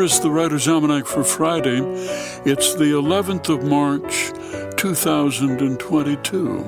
is the Writer's Almanac for Friday. It's the 11th of March, 2022.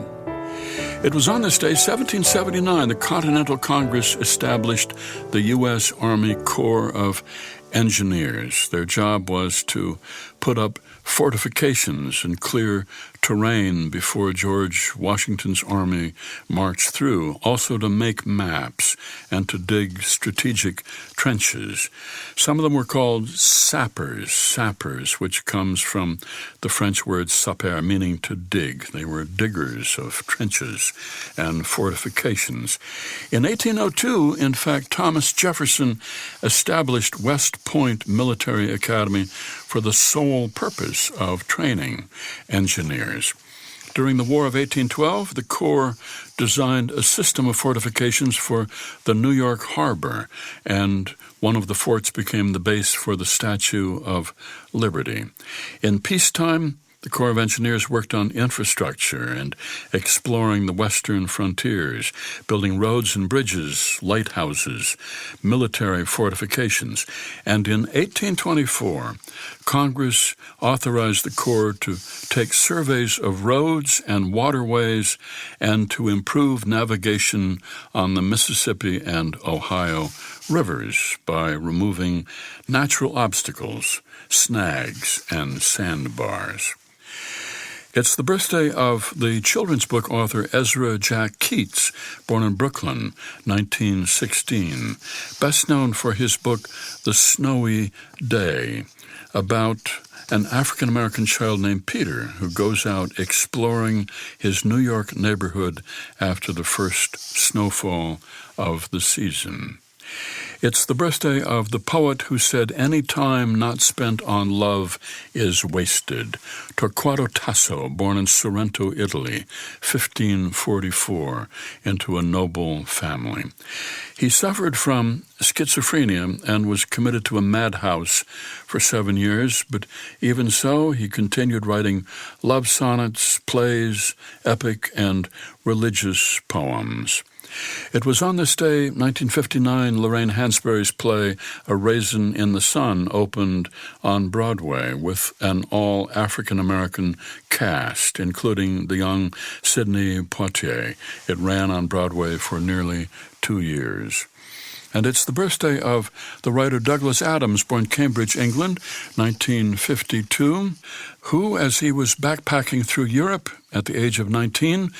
It was on this day, 1779, the Continental Congress established the U.S. Army Corps of Engineers. Their job was to put up fortifications and clear terrain before George Washington's army marched through, also to make maps and to dig strategic trenches. Some of them were called sappers, which comes from the French word saper, meaning to dig. They were diggers of trenches and fortifications. In 1802, in fact, Thomas Jefferson established West Point Military Academy for the sole purpose of training engineers. During the War of 1812, the Corps designed a system of fortifications for the New York Harbor, and one of the forts became the base for the Statue of Liberty. In peacetime, the Corps of Engineers worked on infrastructure and exploring the western frontiers, building roads and bridges, lighthouses, military fortifications. And in 1824, Congress authorized the Corps to take surveys of roads and waterways and to improve navigation on the Mississippi and Ohio rivers by removing natural obstacles, snags, and sandbars. It's the birthday of the children's book author Ezra Jack Keats, born in Brooklyn, 1916, best known for his book The Snowy Day, about an African-American child named Peter who goes out exploring his New York neighborhood after the first snowfall of the season. It's the birthday of the poet who said any time not spent on love is wasted, Torquato Tasso, born in Sorrento, Italy, 1544, into a noble family. He suffered from schizophrenia and was committed to a madhouse for 7 years, but even so, he continued writing love sonnets, plays, epic, and religious poems. It was on this day, 1959, Lorraine Hansberry's play A Raisin in the Sun opened on Broadway with an all-African-American cast, including the young Sidney Poitier. It ran on Broadway for nearly 2 years. And it's the birthday of the writer Douglas Adams, born Cambridge, England, 1952, who, as he was backpacking through Europe at the age of 19,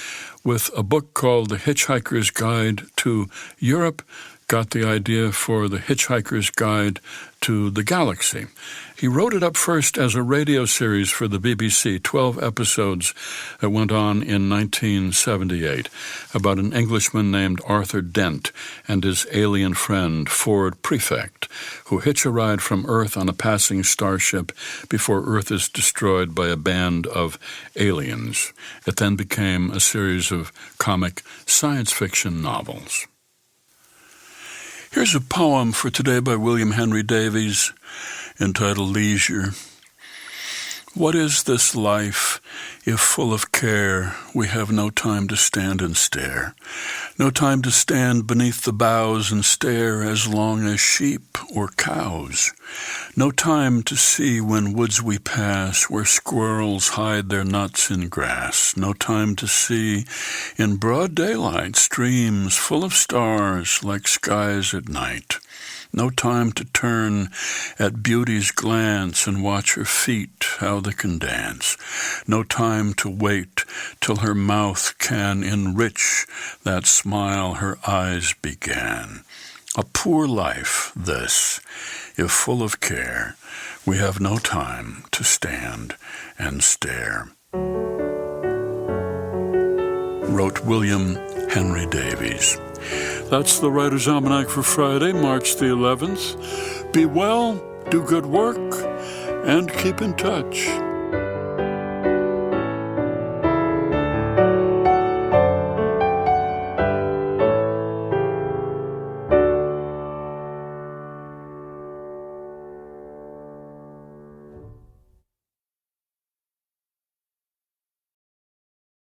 with a book called The Hitchhiker's Guide to Europe, got the idea for The Hitchhiker's Guide to the Galaxy. He wrote it up first as a radio series for the BBC, 12 episodes that went on in 1978, about an Englishman named Arthur Dent and his alien friend, Ford Prefect, who hitch a ride from Earth on a passing starship before Earth is destroyed by a band of aliens. It then became a series of comic science fiction novels. Here's a poem for today by William Henry Davies, entitled Leisure. What is this life, if full of care, we have no time to stand and stare, no time to stand beneath the boughs and stare as long as sheep or cows, no time to see when woods we pass where squirrels hide their nuts in grass, no time to see in broad daylight streams full of stars like skies at night. No time to turn at beauty's glance and watch her feet, how they can dance. No time to wait till her mouth can enrich that smile her eyes began. A poor life, this, if full of care, we have no time to stand and stare. Wrote William Henry Davies. That's the Writer's Almanac for Friday, March the 11th. Be well, do good work, and keep in touch.